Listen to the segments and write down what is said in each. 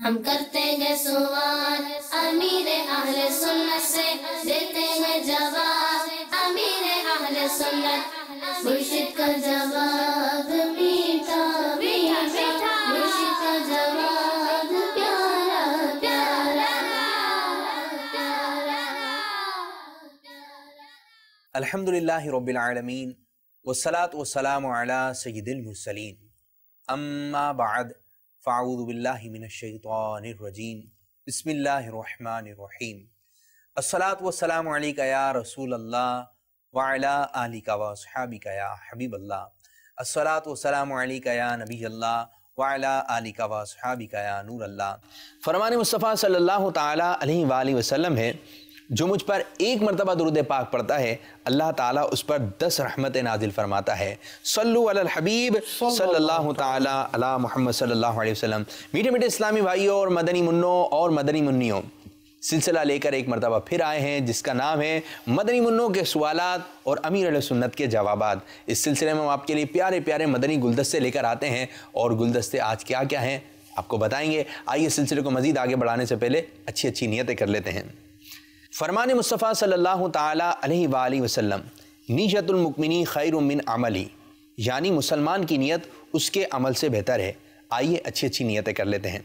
ہم کرتے گے سوال امیر اہل سنت سے، دیتے ہیں جواب امیر اہل سنت، مرشد کا جواب میٹھا میٹھا، مرشد کا جواب پیارا پیارا پیارا۔ الحمدللہ رب العالمین والصلاة والسلام علی سید المرسلین، اما بعد فاعوذ باللہ من الشیطان الرجیم، بسم اللہ الرحمن الرحیم، الصلاة والسلام علیکہ یا رسول اللہ وعلی آلکہ واصحابکہ یا حبیب اللہ، الصلاة والسلام علیکہ یا نبی اللہ وعلی آلکہ واصحابکہ یا نور اللہ۔ فرمان مصطفیٰ صلی اللہ تعالیٰ علیہ وآلہ وسلم ہے، جو مجھ پر ایک مرتبہ درود پاک پڑھتا ہے اللہ تعالیٰ اس پر 10 رحمتیں نازل فرماتا ہے۔ صلو علی الحبیب صلی اللہ تعالیٰ علی محمد صلی اللہ علیہ وسلم۔ میٹھے میٹھے اسلامی بھائیوں اور مدنی منوں اور مدنی منیوں، سلسلہ لے کر ایک مرتبہ پھر آئے ہیں جس کا نام ہے مدنی منوں کے سوالات اور امیر اہل سنت کے جوابات۔ اس سلسلے میں ہم آپ کے لیے پیارے پیارے مدنی گلدستے لے کر آتے ہیں، اور گلدستے آج کیا کیا ہیں آپ کو بتائیں گے۔ آئیے سلسلے کو مزید آگے بڑھانے سے پہلے اچھی اچھی نیتیں کر لیتے ہیں۔ فرمان مصطفیٰ صلی اللہ تعالیٰ علیہ وآلہ وسلم، نیت المؤمنی خیر من عملی، یعنی مسلمان کی نیت اس کے عمل سے بہتر ہے۔ آئیے اچھی اچھی نیتیں کر لیتے ہیں۔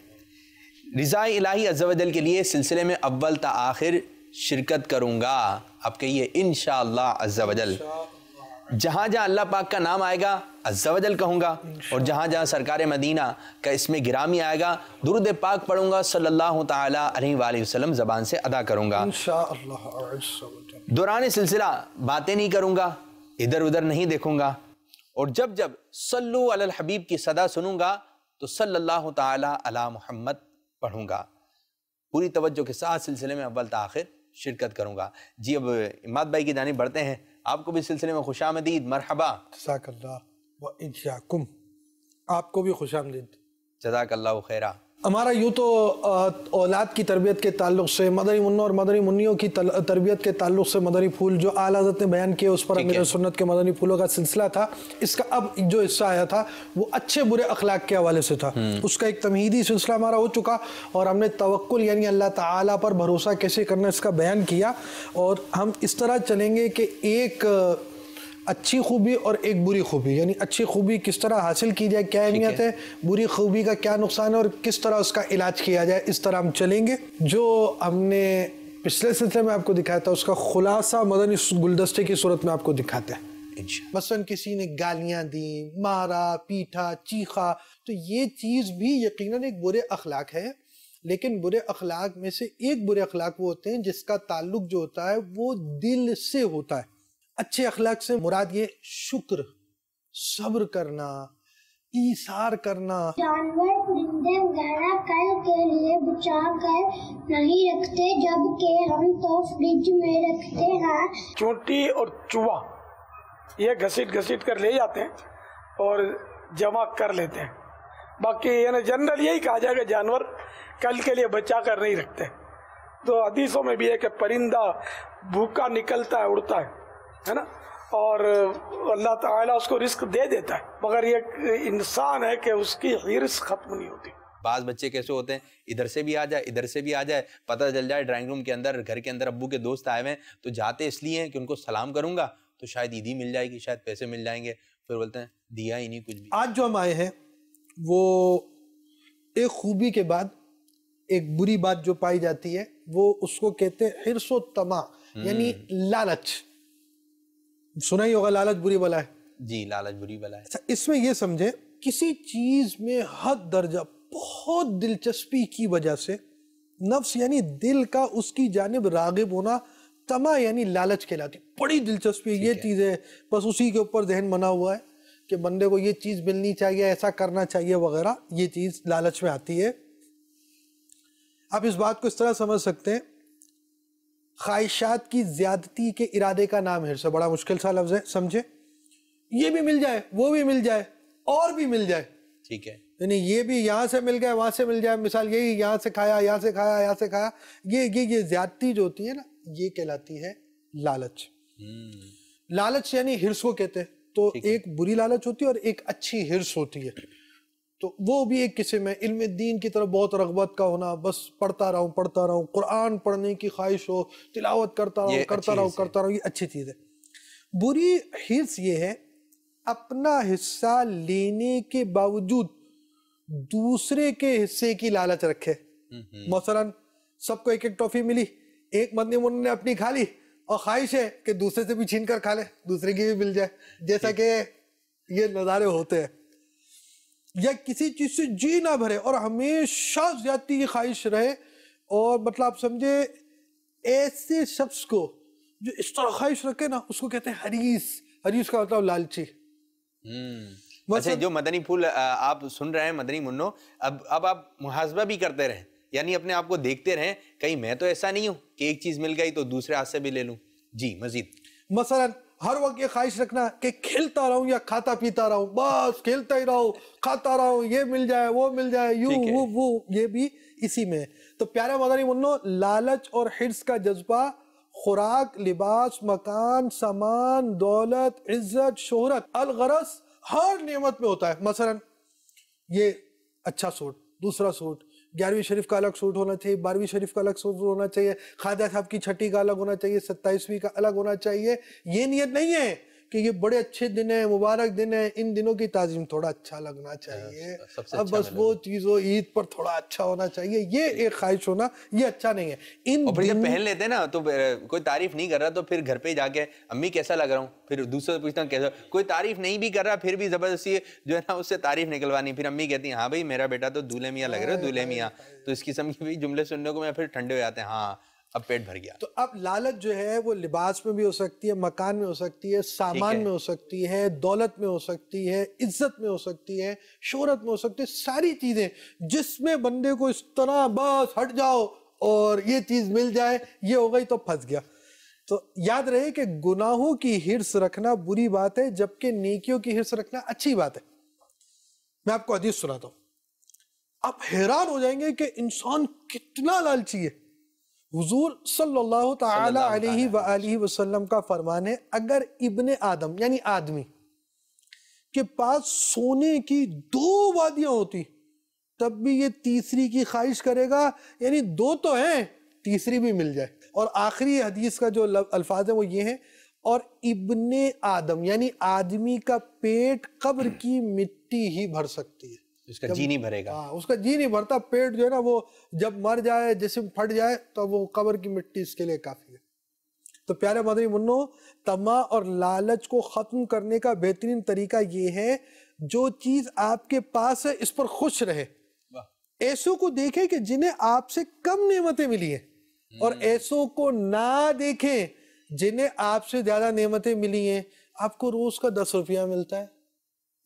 رضا الہی عز و جل کے لیے سلسلے میں اول تا آخر شرکت کروں گا۔ آپ کہیے انشاءاللہ عز و جل۔ جہاں جہاں اللہ پاک کا نام آئے گا عز و جل کہوں گا، اور جہاں جہاں سرکار مدینہ کا اسم گرامی آئے گا درود پاک پڑھوں گا صلی اللہ تعالیٰ علیہ وآلہ وسلم، زبان سے ادا کروں گا انشاءاللہ عز و جل۔ دوران سلسلہ باتیں نہیں کروں گا، ادھر ادھر نہیں دیکھوں گا، اور جب جب صلو علی الحبیب کی صدا سنوں گا تو صلی اللہ تعالیٰ علی محمد پڑھوں گا۔ پوری توجہ کے ساتھ سلسلے میں اول تا آخر شرکت کروں گا۔ جی اب اماد بھائی کی جانب بڑھتے ہیں، آپ کو بھی سلسلے میں خوش آمدید، مرحبا۔ جزاک اللہ و ایاکم، آپ کو بھی خوش آمدید۔ جزاک اللہ خیرہ۔ ہمارا یوں تو اولاد کی تربیت کے تعلق سے، مدنی منوں اور مدنی منیوں کی تربیت کے تعلق سے مدنی پھول جو اعلیٰ حضرت نے بیان کیے اس پر امیر سنت کے مدنی پھولوں کا سلسلہ تھا۔ اس کا اب جو حصہ آیا تھا وہ اچھے برے اخلاق کے حوالے سے تھا۔ اس کا ایک تمہیدی سلسلہ ہمارا ہو چکا، اور ہم نے توکل یعنی اللہ تعالیٰ پر بھروسہ کیسے کرنا اس کا بیان کیا، اور ہم اس طرح چلیں گے کہ ایک اچھی خوبی اور ایک بری خوبی، یعنی اچھی خوبی کس طرح حاصل کی جائے، کیا اہمیت ہے، بری خوبی کا کیا نقصان ہے، اور کس طرح اس کا علاج کیا جائے، اس طرح ہم چلیں گے۔ جو ہم نے پچھلے سلسلے میں آپ کو دکھایا تھا اس کا خلاصہ مدنی گلدستے کی صورت میں آپ کو دکھاتے ہیں۔ مثلاً کسی نے گالیاں دیں، مارا پیٹا چیخا، تو یہ چیز بھی یقیناً ایک برے اخلاق ہے، لیکن برے اخلاق میں سے ایک برے اخلاق وہ ہوتے ہیں جس کا تعلق جو ہوتا ہے وہ دل سے ہوتا ہے۔ اچھے اخلاق سے مراد یہ شکر، صبر کرنا، ایثار کرنا۔ جانور پرندے وغیرہ کل کے لیے بچا کر نہیں رکھتے، جبکہ ہم تو فریج میں رکھتے ہیں۔ چونٹی اور چوہا یہ گھسیٹ گھسیٹ کر لے جاتے ہیں اور جمع کر لیتے ہیں۔ باقی یعنی جنرل یہی کہا جائے کہ جانور کل کے لیے بچا کر نہیں رکھتے۔ تو حدیثوں میں بھی ہے کہ پرندہ بھوکا نکلتا ہے، اڑتا ہے نا، اور اللہ تعالیٰ اس کو رزق دے دیتا ہے، مگر یہ انسان ہے کہ اس کی حرص ختم نہیں ہوتی۔ بعض بچے کیسے ہوتے ہیں، ادھر سے بھی آ جائے ادھر سے بھی آ جائے، پتہ چل جائے ڈرائنگ روم کے اندر گھر کے اندر ابو کے دوست آئے ہوئے ہیں تو جاتے اس لیے ہیں کہ ان کو سلام کروں گا تو شاید عیدی مل جائے گی، شاید پیسے مل جائیں گے، پھر بولتے ہیں دیا ہی نہیں کچھ بھی۔ آج جو ہم آئے ہیں وہ ایک خوبی کے بعد ایک بری بات جو پائی جاتی ہے وہ اس کو کہتے ہیں حرص و طمع، یعنی لالچ۔ سنا ہی ہوگا لالچ بری بلا ہے۔ جی لالچ بری بلا ہے۔ اس میں یہ سمجھے کسی چیز میں حد درجہ بہت دلچسپی کی وجہ سے نفس یعنی دل کا اس کی جانب راغب ہونا، طمع یعنی لالچ کہلاتی، بڑی دلچسپی یہ چیز ہے، بس اسی کے اوپر ذہن بنا ہوا ہے کہ بندے کو یہ چیز ملنی چاہیے، ایسا کرنا چاہیے وغیرہ، یہ چیز لالچ میں آتی ہے۔ آپ اس بات کو اس طرح سمجھ سکتے ہیں، خواہشات کی زیادتی کے ارادے کا نام حرص ہے۔ بڑا مشکل سا لفظ ہے، سمجھے، یہ بھی مل جائے وہ بھی مل جائے اور بھی مل جائے، ٹھیک ہے، یعنی یہ بھی یہاں سے مل گیا وہاں سے مل جائے، مثال یہی یہاں سے کھایا یہاں سے کھایا یہاں سے کھایا، یہ زیادتی جو ہوتی ہے نا یہ کہلاتی ہے لالچ۔ لالچ یعنی حرص کو کہتے ہیں، تو ایک بری لالچ ہوتی ہے اور ایک اچھی حرص ہوتی ہے۔ تو وہ بھی ایک قسم ہے. علم دین کی طرف بہت رغبت کا ہونا, بس پڑھتا رہوں, قرآن پڑھنے کی خواہش ہو, تلاوت کرتا رہوں, یہ اچھی چیز ہے. بری حرص یہ ہے اپنا حصہ لینے کے باوجود دوسرے کے حصے کی لالچ رکھے. مثلا سب کو ایک ایک ٹافی ملی, ایک مدنی منو نے اپنی کھا لی اور خواہش ہے کہ دوسرے سے بھی چھین کر کھا لے, دوسرے کی بھی مل جائے, جیسا کہ یہ نظارے ہوتے ہیں. یا کسی چیز سے جی نہ بھرے اور ہمیشہ زیادتی کی خواہش رہے, اور مطلب آپ سمجھے ایسے شخص کو جو اس طرح خواہش رکھے نا, اس کو کہتے ہیں حریص. حریص کا مطلب لالچی. اچھا, جو مدنی پھول آپ سن رہے ہیں مدنی منو, اب آپ محاسبہ بھی کرتے رہیں, یعنی اپنے آپ کو دیکھتے رہیں, کہیں میں تو ایسا نہیں ہوں کہ ایک چیز مل گئی تو دوسرے ہاتھ سے بھی لے لوں. جی مزید. مثلا ہر وقت یہ خواہش رکھنا کہ کھیلتا رہوں یا کھاتا پیتا رہوں, بس کھیلتا ہی رہوں, کھاتا رہوں, یہ مل جائے وہ مل جائے, یوں وہ, یہ بھی اسی میں ہے. تو پیارے مدنی منو, لالچ اور حرص کا جذبہ خوراک, لباس, مکان, سامان, دولت, عزت, شہرت, الغرض ہر نعمت میں ہوتا ہے. مثلا یہ اچھا سوٹ, دوسرا سوٹ, 11ویں شریف کا الگ سوٹ ہونا چاہیے, 12ویں شریف کا الگ سوٹ ہونا چاہیے, خواجہ صاحب کی چھٹی کا الگ ہونا چاہیے, 27ویں کا الگ ہونا چاہیے. یہ نیت نہیں ہے کہ یہ بڑے اچھے دن ہیں, مبارک دن ہیں, ان دنوں کی تعظیم تھوڑا اچھا لگنا چاہیے, اب بس وہ چیز ہو عید پر تھوڑا اچھا ہونا چاہیے, یہ ایک خواہش ہونا, یہ اچھا نہیں ہے. اور پھر جب پہن لیتے ہیں نا تو کوئی تعریف نہیں کر رہا تو پھر گھر پہ جا کے امی کیسا لگ رہا ہوں, پھر دوسرے سے پوچھتا ہوں کیسا, کوئی تعریف نہیں بھی کر رہا پھر بھی زبردستی جو ہے نا اس سے تعریف نکلوانی. پھر امی کہتی ہیں ہاں بھائی میرا بیٹا تو دولہے میاں لگ رہا ہے, دولہے میاں. تو اس قسم کے بھی جملے سننے کو میں پھر ٹھنڈے ہو جاتے ہیں, ہاں اب پیٹ بھر گیا. تو اب لالچ جو ہے وہ لباس میں بھی ہو سکتی ہے, مکان میں ہو سکتی ہے, سامان میں ہو سکتی ہے, دولت میں ہو سکتی ہے, عزت میں ہو سکتی ہے, شہرت میں ہو سکتی ہے, ساری چیزیں جس میں بندے کو اس طرح بس ہٹ جاؤ اور یہ چیز مل جائے, یہ ہو گئی تو پھنس گیا. تو یاد رہے کہ گناہوں کی حرص رکھنا بری بات ہے, جبکہ نیکیوں کی حرص رکھنا اچھی بات ہے. میں آپ کو حدیث سناتا ہوں, آپ حیران ہو جائیں گے کہ انسان کتنا لالچی ہے. حضور صلی اللہ تعالی علیہ وآلہ وسلم کا فرمان ہے, اگر ابن آدم یعنی آدمی کے پاس سونے کی 2 وادیاں ہوتی تب بھی یہ تیسری کی خواہش کرے گا, یعنی 2 تو ہیں, تیسری بھی مل جائے. اور آخری حدیث کا جو الفاظ ہیں وہ یہ ہیں, اور ابن آدم یعنی آدمی کا پیٹ قبر کی مٹی ہی بھر سکتی ہے, اس کا جی نہیں بھرے گا. اس کا جی نہیں بھرتا. پیٹ جو ہے نا وہ جب مر جائے, جسم پھٹ جائے, تو وہ قبر کی مٹی اس کے لیے کافی ہے. تو پیارے مدنی منو, طمع اور لالچ کو ختم کرنے کا بہترین طریقہ یہ ہے, جو چیز آپ کے پاس ہے اس پر خوش رہے. ایسوں کو دیکھیں کہ جنہیں آپ سے کم نعمتیں ملی ہیں, اور ایسوں کو نہ دیکھیں جنہیں آپ سے زیادہ نعمتیں ملی ہیں. آپ کو روز کا 10 روپیہ ملتا ہے,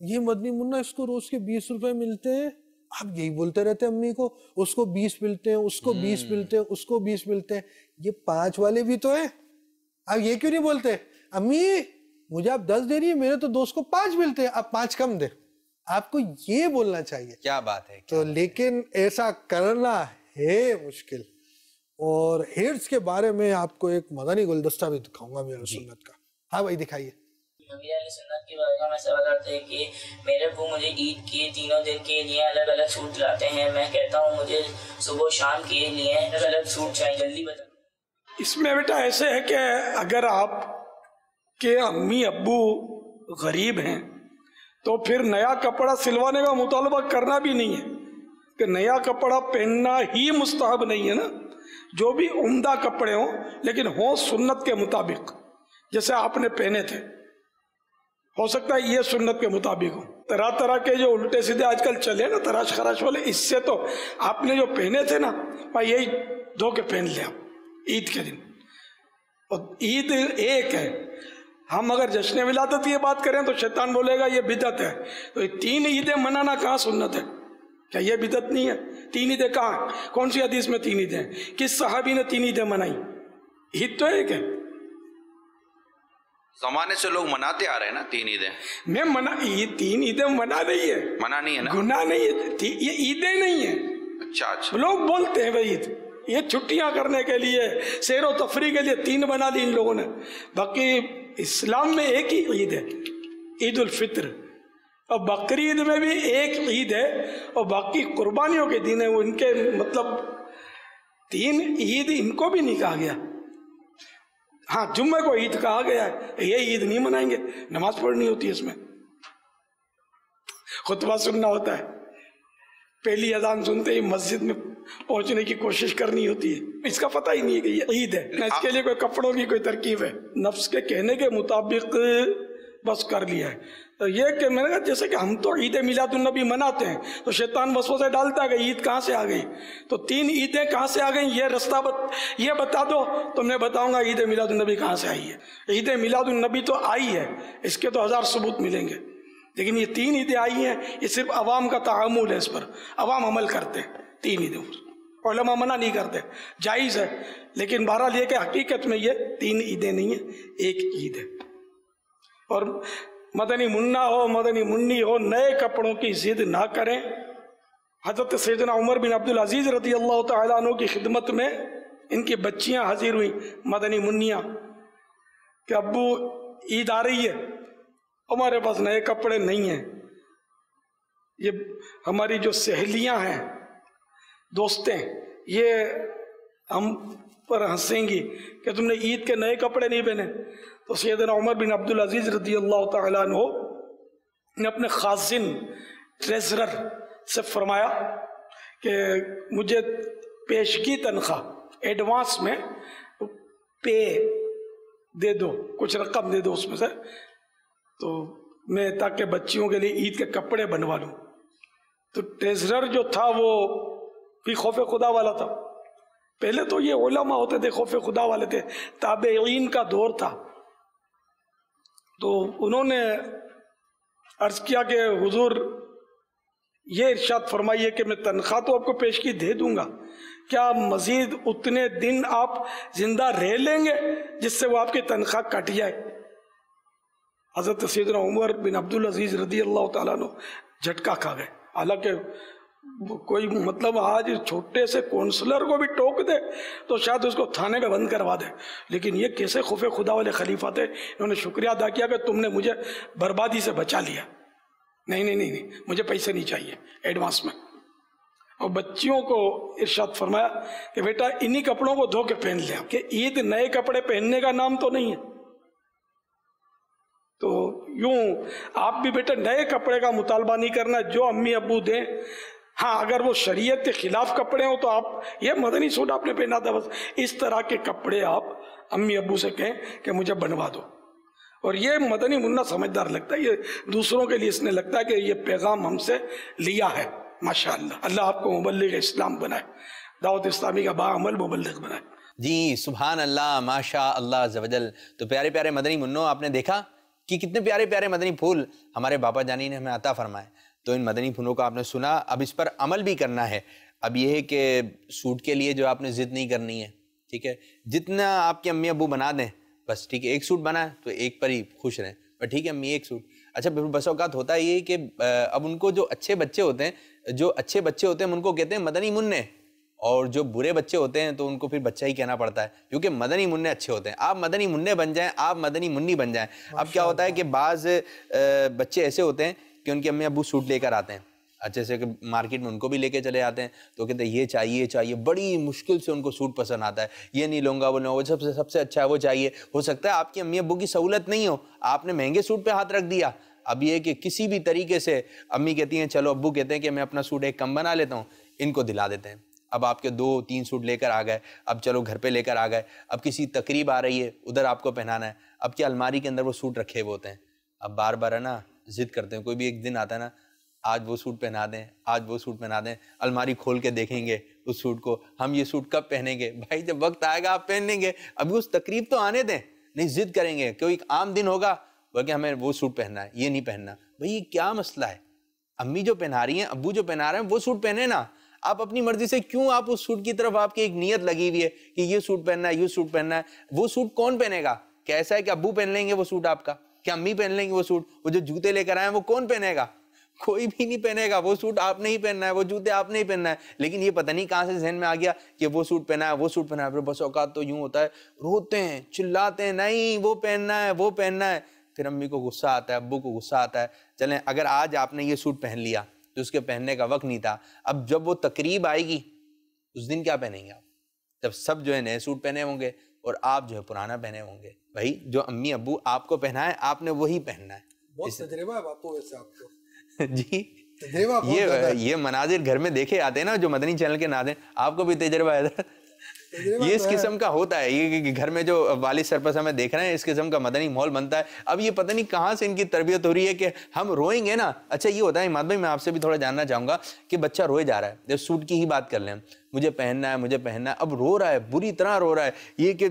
یہ مدنی منا اس کو روز کے 20 روپے ملتے ہیں. آپ یہی بولتے رہتے ہیں امی کو, اس کو 20 ملتے ہیں, اس کو 20 ملتے ہیں, اس کو 20 ملتے ہیں. یہ 5 والے بھی تو ہیں. آپ یہ کیوں نہیں بولتے امی مجھے آپ 10 دے رہی ہیں, میرے تو دوست کو 5 ملتے ہیں, آپ 5 کم دیں. آپ کو یہ بولنا چاہیے. کیا بات ہے. تو لیکن ایسا کرنا ہے مشکل. اور حرص کے بارے میں آپ کو ایک مدنی گلدستہ بھی دکھاؤں گا میرے سنت کا. ہاں بھائی دکھائیے. نبی علیہ سنت کے بارے میں سوال کرتے ہیں کہ میرے ابو مجھے عید کے تینوں دن کے لیے الگ الگ سوٹ لاتے ہیں, میں کہتا ہوں مجھے صبح و شام کے لیے الگ الگ سوٹ چاہیے, جلدی بتا. اس میں بیٹا ایسے ہے کہ اگر آپ کے امی ابو غریب ہیں تو پھر نیا کپڑا سلوانے کا مطالبہ کرنا بھی نہیں ہے, کہ نیا کپڑا پہننا ہی مستحب نہیں ہے نا. جو بھی عمدہ کپڑے ہوں لیکن ہوں سنت کے مطابق, جیسے آپ نے پہنے تھے, ہو سکتا ہے یہ سنت کے مطابق ہو. طرح طرح کے جو الٹے سیدھے آج کل چلے نا تراش خراش والے, اس سے تو آپ نے جو پہنے تھے نا یہی دھو کے پہن لیں آپ عید کے دن. اور عید ایک ہے. ہم اگر جشن ولادت کی بات کریں تو شیطان بولے گا یہ بدعت ہے. تو یہ 3 عیدیں منانا کہاں سنت ہے؟ کیا یہ بدعت نہیں ہے؟ 3 عیدیں کہاں, کون سی حدیث میں 3 عیدیں, کس صحابی نے 3 عیدیں منائی؟ عید تو ایک ہے. زمانے سے لوگ مناتے آ رہے ہیں نا 3 عیدیں. میں یہ 3 عیدیں منع نہیں ہے, منع نہیں ہے نا, گناہ نہیں ہے, یہ عیدیں نہیں ہیں. اچھا لوگ بولتے ہیں بھائی عید, یہ چھٹیاں کرنے کے لیے, سیر و تفریح کے لیے 3 بنا دی ان لوگوں نے. باقی اسلام میں ایک ہی عید ہے, عید الفطر. اور بقرعید میں بھی ایک عید ہے اور باقی قربانیوں کے دن ہے، وہ ان کے مطلب 3 عید ان کو بھی نہیں کہا گیا. ہاں جمعہ کو عید کہا گیا ہے، یہ عید نہیں منائیں گے، نماز پڑھنی ہوتی ہے، اس میں خطبہ سننا ہوتا ہے، پہلی اذان سنتے ہی مسجد میں پہنچنے کی کوشش کرنی ہوتی ہے. اس کا پتہ ہی نہیں ہے کہ یہ عید ہے، نہ اس کے لیے کوئی کپڑوں کی کوئی ترکیب ہے. نفس کے کہنے کے مطابق بس کر لیا ہے. تو یہ کہ میں نے کہا جیسے کہ ہم تو عید میلاد النبی مناتے ہیں تو شیطان وسوسے ڈالتا ہے کہ عید کہاں سے آ گئی، تو 3 عیدیں کہاں سے آ گئیں یہ رستہ یہ بتا دو تو میں بتاؤں گا عید میلاد النبی کہاں سے آئی ہے. عید میلاد النبی تو آئی ہے، اس کے تو 1000 ثبوت ملیں گے، لیکن یہ 3 عیدیں آئی ہیں، یہ صرف عوام کا تعامل ہے، اس پر عوام عمل کرتے ہیں. 3 عیدیں علماء منع نہیں کرتے، جائز ہے، لیکن بہرحال یہ کہ حقیقت میں یہ 3 عیدیں نہیں ہیں، ایک عید ہے. اور مدنی منا ہو مدنی منی ہو، نئے کپڑوں کی ضد نہ کریں. حضرت سیدنا عمر بن عبدالعزیز رضی اللہ تعالیٰ عنہ کی خدمت میں ان کی بچیاں حاضر ہوئیں مدنی منیاں کہ ابو عید آ رہی ہے، ہمارے پاس نئے کپڑے نہیں ہیں. یہ ہماری جو سہیلیاں ہیں، دوستیں، یہ ہم پر ہنسیں گی کہ تم نے عید کے نئے کپڑے نہیں پہنے. تو سیدنا عمر بن عبدالعزیز رضی اللہ تعالیٰ عنہ نے اپنے خازن ٹریزرر سے فرمایا کہ مجھے پیشگی تنخواہ ایڈوانس میں پے دے دو، کچھ رقم دے دو اس میں سے، تو میں تاکہ بچیوں کے لیے عید کے کپڑے بنوا لوں. تو ٹریزرر جو تھا وہ بھی خوف خدا والا تھا. پہلے تو یہ علماء ہوتے تھے خوف خدا والے تھے، تابعین کا دور تھا. تو انہوں نے عرض کیا کہ حضور یہ ارشاد فرمائیے کہ میں تنخواہ تو آپ کو پیشگی دے دوں گا، کیا مزید اتنے دن آپ زندہ رہ لیں گے جس سے وہ آپ کی تنخواہ کٹ جائے؟ حضرت سیدنا عمر بن عبدالعزیز رضی اللہ تعالیٰ عنہ جھٹکا کھا گئے. حالانکہ کوئی مطلب آج چھوٹے سے کونسلر کو بھی ٹوک دے تو شاید اس کو تھانے میں بند کروا دے، لیکن یہ کیسے خوف خدا والے خلیفہ تھے. انہوں نے شکریہ ادا کیا کہ تم نے مجھے بربادی سے بچا لیا. نہیں مجھے پیسے نہیں چاہیے ایڈوانس میں. اور بچیوں کو ارشاد فرمایا کہ بیٹا انہی کپڑوں کو دھو کے پہن لیا، کہ عید نئے کپڑے پہننے کا نام تو نہیں ہے. تو یوں آپ بھی بیٹا نئے کپڑے کا مطالبہ نہیں کرنا، جو امی ابو دیں. ہاں اگر وہ شریعت کے خلاف کپڑے ہوں تو آپ یہ مدنی سوٹ آپ نے پہنا تھا، بس اس طرح کے کپڑے آپ امی ابو سے کہیں کہ مجھے بنوا دو. اور یہ مدنی منا سمجھدار لگتا ہے، یہ دوسروں کے لیے اس نے لگتا ہے کہ یہ پیغام ہم سے لیا ہے. ماشاءاللہ اللہ آپ کو مبلغ اسلام بنائے، دعوت اسلامی کا باعمل مبلغ بنائے. جی سبحان اللہ، ماشاء اللہ عز و جل. تو پیارے پیارے مدنی منوں، آپ نے دیکھا کہ کتنے پیارے پیارے مدنی پھول ہمارے بابا جانی نے ہمیں عطا فرمائے. تو ان مدنی پھولوں کو آپ نے سنا، اب اس پر عمل بھی کرنا ہے. اب یہ ہے کہ سوٹ کے لیے جو آپ نے ضد نہیں کرنی ہے، ٹھیک ہے، جتنا آپ کے امی ابو بنا دیں بس ٹھیک ہے. ایک سوٹ بنا ہے تو ایک پر ہی خوش رہیں، پر ٹھیک ہے امی ایک سوٹ. اچھا بس اوقات ہوتا ہے یہ کہ اب ان کو جو اچھے بچے ہوتے ہیں ان کو کہتے ہیں مدنی منع، اور جو برے بچے ہوتے ہیں تو ان کو پھر بچہ ہی کہنا پڑتا ہے، کیونکہ مدنی منع اچھے ہوتے ہیں. آپ مدنی منع بن جائیں، آپ مدنی منی بن جائیں. اب کیا ہوتا ہے کہ بعض بچے ایسے ہوتے ہیں کہ ان کے امی ابو سوٹ لے کر آتے ہیں، اچھے سے کہ مارکیٹ میں ان کو بھی لے کے چلے آتے ہیں، تو کہتے ہیں یہ چاہیے، بڑی مشکل سے ان کو سوٹ پسند آتا ہے، یہ نہیں لوں گا وہ لوں گا، سب سے اچھا ہے وہ چاہیے. ہو سکتا ہے آپ کی امی ابو کی سہولت نہیں ہو، آپ نے مہنگے سوٹ پہ ہاتھ رکھ دیا. اب یہ کہ کسی بھی طریقے سے امی کہتی ہیں چلو، ابو کہتے ہیں کہ میں اپنا سوٹ ایک کم بنا لیتا ہوں، ان کو دلا دیتے ہیں. اب آپ کے 2-3 سوٹ لے کر آ گئے، اب چلو گھر پہ لے کر آ گئے، اب کسی تقریب آ رہی ہے ادھر آپ کو پہنانا ہے. اب کیا الماری کے اندر وہ سوٹ رکھے ہوئے ہوتے ہیں، اب بار بار ہے نا ضد کرتے ہیں. کوئی بھی ایک دن آتا ہے نا، آج وہ سوٹ پہنا دیں، الماری کھول کے دیکھیں گے اس سوٹ کو، ہم یہ سوٹ کب پہنیں گے؟ بھائی جب وقت آئے گا آپ پہن لیں گے، ابھی اس تقریب تو آنے دیں. نہیں ضد کریں گے، کوئی عام دن ہوگا بلکہ ہمیں وہ سوٹ پہننا ہے، یہ نہیں پہننا. بھائی یہ کیا مسئلہ ہے؟ امی جو پہنا رہی ہیں، ابو جو پہنا رہے ہیں، وہ سوٹ پہنے نا. آپ اپنی مرضی سے کیوں آپ اس سوٹ کی طرف آپ کی ایک نیت لگی ہوئی ہے کہ یہ سوٹ پہننا ہے، یہ سوٹ پہننا ہے. وہ سوٹ کون پہنے گا؟ کیسا ہے کہ ابو پہن لیں گے وہ سوٹ آپ کا، کہ امی پہن لیں گے وہ سوٹ؟ وہ جو جوتے لے کر آئے ہیں وہ کون پہنے گا؟ کوئی بھی نہیں پہنے گا. وہ سوٹ آپ نے ہی پہننا ہے، وہ جوتے آپ نے ہی پہننا ہے. لیکن یہ پتہ نہیں کہاں سے ذہن میں آ گیا کہ وہ سوٹ پہنا ہے، وہ سوٹ پہنا ہے. پھر بس اوقات تو یوں ہوتا ہے، روتے ہیں، چلاتے ہیں، نہیں وہ پہننا ہے، وہ پہننا ہے. پھر امی کو غصہ آتا ہے, ابو کو غصہ آتا ہے. چلیں اگر آج آپ نے یہ سوٹ پہن لیا تو اس کے پہننے کا وقت نہیں تھا, اب جب وہ تقریب آئے گی اس دن کیا پہنیں گے آپ؟ جب سب جو ہے نئے سوٹ پہنے ہوں گے اور آپ جو ہے پرانا پہنے ہوں گے. بھائی جو امی ابو آپ کو پہنائے آپ نے وہی پہننا ہے. بہت تجربہ ہے باپو ویسے آپ کو. جی تجربہ بہت زیادہ ہے. یہ مناظر گھر میں دیکھے آتے ہیں نا جو مدنی چینل کے ناظرین, آپ کو بھی تجربہ ہے. یہ اس قسم کا ہوتا ہے, یہ گھر میں جو والد سرپرست ہمیں دیکھ رہے ہیں اس قسم کا مدنی ماحول بنتا ہے. اب یہ پتہ نہیں کہاں سے ان کی تربیت ہو رہی ہے کہ ہم روئیں گے نا. اچھا یہ ہوتا ہے عماد بھائی, میں آپ سے بھی تھوڑا جاننا چاہوں گا کہ بچہ روئے جا رہا ہے, جب سوٹ کی ہی بات کر لیں, مجھے پہننا ہے مجھے پہننا ہے, اب رو رہا ہے بری طرح رو رہا ہے, یہ کہ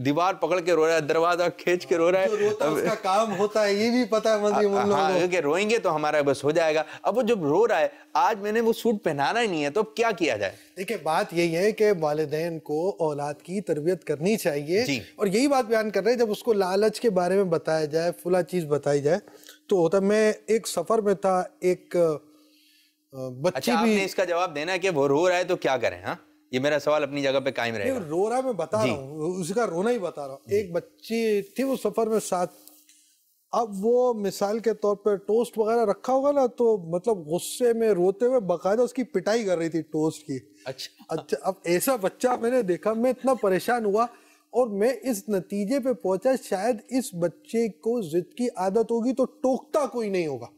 دیوار پکڑ کے رو رہا ہے, دروازہ کھینچ کے رو رہا ہے, اس کا کام ہوتا ہے یہ بھی پتہ ہے مدنی منوں کو کہ روئیں گے تو ہمارا بس ہو جائے گا. اب وہ جب رو رہا ہے, آج میں نے وہ سوٹ پہنانا ہی نہیں ہے, تو اب کیا کیا جائے؟ دیکھیں بات یہی ہے کہ والدین کو اولاد کی تربیت کرنی چاہیے, اور یہی بات بیان کر رہے ہیں. جب اس کو لالچ کے بارے میں بتایا جائے, فلاں چیز بتائی جائے, تو ہوتا میں ایک سفر میں تھا, ایک بچی اچھا آپ نے اس کا جواب دینا ہے کہ وہ رو رہا ہے تو کیا کریں. ہاں یہ میرا سوال اپنی جگہ پہ قائم رہے گا. رو رہا ہے میں بتا رہا ہوں, اس کا رونا ہی بتا رہا ہوں. ایک بچی تھی وہ سفر میں ساتھ, اب وہ مثال کے طور پہ ٹوسٹ وغیرہ رکھا ہوگا نا, تو مطلب غصے میں روتے ہوئے باقاعدہ اس کی پٹائی کر رہی تھی ٹوسٹ کی. اچھا اب ایسا بچہ میں نے دیکھا, میں اتنا پریشان ہوا, اور میں اس نتیجے پہ پہنچا شاید اس بچے کو ضد کی عادت ہوگی تو ٹوکتا کوئی نہیں ہوگا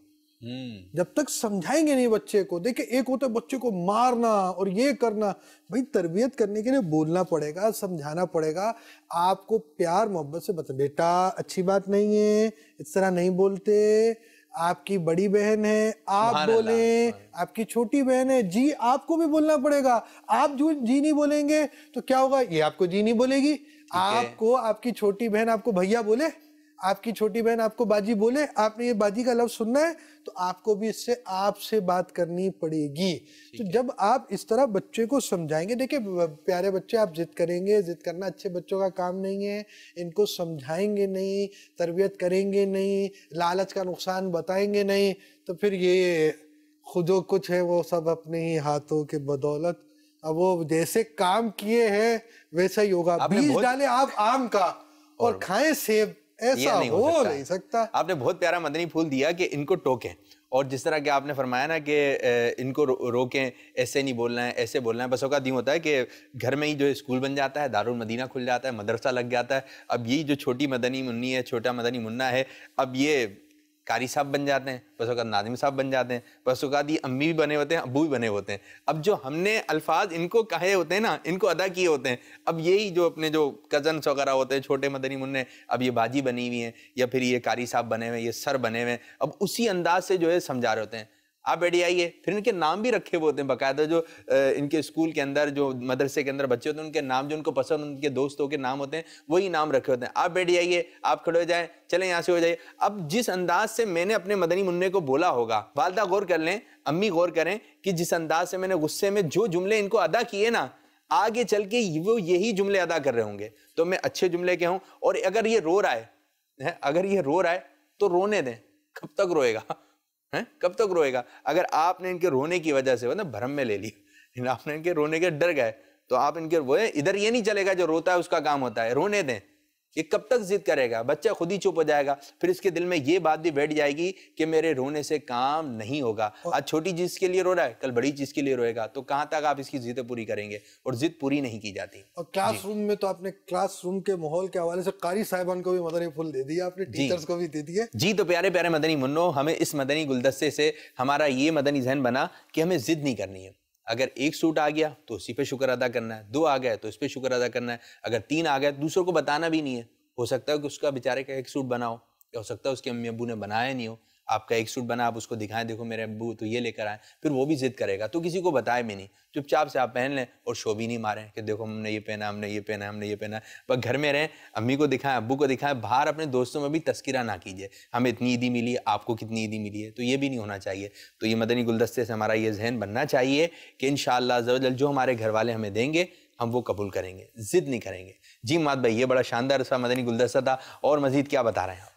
جب تک سمجھائیں گے نہیں بچے کو. دیکھیں ایک ہوتا ہے بچے کو مارنا اور یہ کرنا, بھائی تربیت کرنے کے لیے بولنا پڑے گا, سمجھانا پڑے گا. آپ کو پیار محبت سے بتا, بیٹا اچھی بات نہیں ہے, اس طرح نہیں بولتے, آپ کی بڑی بہن ہے آپ بولیں, آپ کی چھوٹی بہن ہے جی آپ کو بھی بولنا پڑے گا. آپ جو جی نہیں بولیں گے تو کیا ہوگا, یہ آپ کو جی نہیں بولے گی. آپ کو آپ کی چھوٹی بہن آپ کو بھیا بولے, آپ کی چھوٹی بہن آپ کو باجی بولے, آپ نے یہ باجی کا لفظ سننا ہے تو آپ کو بھی اس سے آپ سے بات کرنی پڑے گی. تو جب آپ اس طرح بچے کو سمجھائیں گے, دیکھیں پیارے بچے آپ ضد کریں گے, ضد کرنا اچھے بچوں کا کام نہیں ہے. ان کو سمجھائیں گے نہیں, تربیت کریں گے نہیں, لالچ کا نقصان بتائیں گے نہیں, تو پھر یہ خود و کچھ ہے وہ سب اپنے ہی ہاتھوں کے بدولت. اب وہ جیسے کام کیے ہیں ویسا ہی ہوگا. بیج ڈالے آپ آم کا اور کھائیں سیب, ایسا ہو نہیں سکتا. آپ نے بہت پیارا مدنی پھول دیا کہ ان کو ٹوکیں, اور جس طرح کہ آپ نے فرمایا نا کہ ان کو روکیں, ایسے نہیں بولنا ہے ایسے بولنا ہے. بس اوقات یوں ہوتا ہے کہ گھر میں ہی جو اسکول بن جاتا ہے, دارالمدینہ کھل جاتا ہے, مدرسہ لگ جاتا ہے. اب یہی جو چھوٹی مدنی منی ہے, چھوٹا مدنی منا ہے, اب یہ قاری صاحب بن جاتے ہیں, بس اوقات ناظم صاحب بن جاتے ہیں, بس اوقات یہ امی بھی بنے ہوتے ہیں, ابو بھی بنے ہوتے ہیں. اب جو ہم نے الفاظ ان کو کہے ہوتے ہیں نا, ان کو ادا کیے ہوتے ہیں, اب یہی جو اپنے جو کزنس وغیرہ ہوتے ہیں چھوٹے مدنی منع, اب یہ باجی بنی ہوئی ہیں یا پھر یہ قاری صاحب بنے ہوئے ہیں, یہ سر بنے ہوئے ہیں, اب اسی انداز سے جو ہے سمجھا رہے ہوتے ہیں. آپ بیٹی آئیے, پھر ان کے نام بھی رکھے ہوئے ہوتے ہیں باقاعدہ, جو ان کے اسکول کے اندر جو مدرسے کے اندر بچے ہوتے ہیں ان کے نام جو ان کو پسند ان کے دوستوں کے نام ہوتے ہیں وہی نام رکھے ہوتے ہیں. آپ بیٹی آئیے, آپ کھڑے ہو جائیں, چلیں یہاں سے ہو جائیے. اب جس انداز سے میں نے اپنے مدنی منع کو بولا ہوگا, والدہ غور کر لیں, امی غور کریں کہ جس انداز سے میں نے غصے میں جو جملے ان کو ادا کیے نا, آگے چل کے وہ یہی جملے ادا کر رہے ہوں گے. تو میں اچھے جملے کہوں, اور اگر یہ رو رہا ہے تو رونے دیں. کب تک روئے گا, کب تک روئے گا؟ اگر آپ نے ان کے رونے کی وجہ سے بھرم میں لے لی, آپ نے ان کے رونے کے ڈر گئے, تو آپ ان کے وہ ادھر یہ نہیں چلے گا, جو روتا ہے اس کا کام ہوتا ہے, رونے دیں. یہ کب تک ضد کرے گا؟ بچہ خود ہی چپ ہو جائے گا, پھر اس کے دل میں یہ بات بھی بیٹھ جائے گی کہ میرے رونے سے کام نہیں ہوگا. آج چھوٹی چیز کے لیے رو رہا ہے, کل بڑی چیز کے لیے روئے گا, تو کہاں تک آپ اس کی ضدیں پوری کریں گے؟ اور ضد پوری نہیں کی جاتی. اور کلاس روم میں تو آپ نے کلاس روم کے ماحول کے حوالے سے قاری صاحبان کو بھی مدنی پھول دے دیا, آپ نے ٹیچرز کو بھی دے دیے. جی تو پیارے پیارے مدنی منو, ہمیں اس مدنی گلدستے سے ہمارا یہ مدنی ذہن بنا کہ ہمیں ضد نہیں کرنی ہے. اگر ایک سوٹ آ گیا تو اسی پہ شکر ادا کرنا ہے, 2 آ گئے تو اس پہ شکر ادا کرنا ہے, اگر 3 آ گئے دوسروں کو بتانا بھی نہیں ہے. ہو سکتا ہے کہ اس کا بیچارے کا ایک سوٹ بنا ہو, یا ہو سکتا ہے اس کے امی ابو نے بنایا نہیں ہو, آپ کا ایک سوٹ بنا, آپ اس کو دکھائیں, دیکھو میرے ابو تو یہ لے کر آئے, پھر وہ بھی ضد کرے گا, تو کسی کو بتائے بھی نہیں, چپ چاپ سے آپ پہن لیں اور شو بھی نہیں ماریں کہ دیکھو ہم نے یہ پہنا, ہم نے یہ پہنا, ہم نے یہ پہنا. بس گھر میں رہیں, امی کو دکھائیں, ابو کو دکھائیں, باہر اپنے دوستوں میں بھی تذکرہ نہ کیجیے ہمیں اتنی عیدی ملی ہے, آپ کو کتنی عیدی ملی ہے, تو یہ بھی نہیں ہونا چاہیے. تو یہ مدنی گلدستے سے ہمارا یہ ذہن بننا چاہیے کہ انشاءاللہ عز و جل جو ہمارے گھر والے ہمیں دیں گے ہم وہ قبول کریں گے, ضد نہیں کریں گے. جی مات بھائی, یہ بڑا شاندار سا مدنی گلدستہ تھا, اور مزید کیا بتا رہے ہیں آپ؟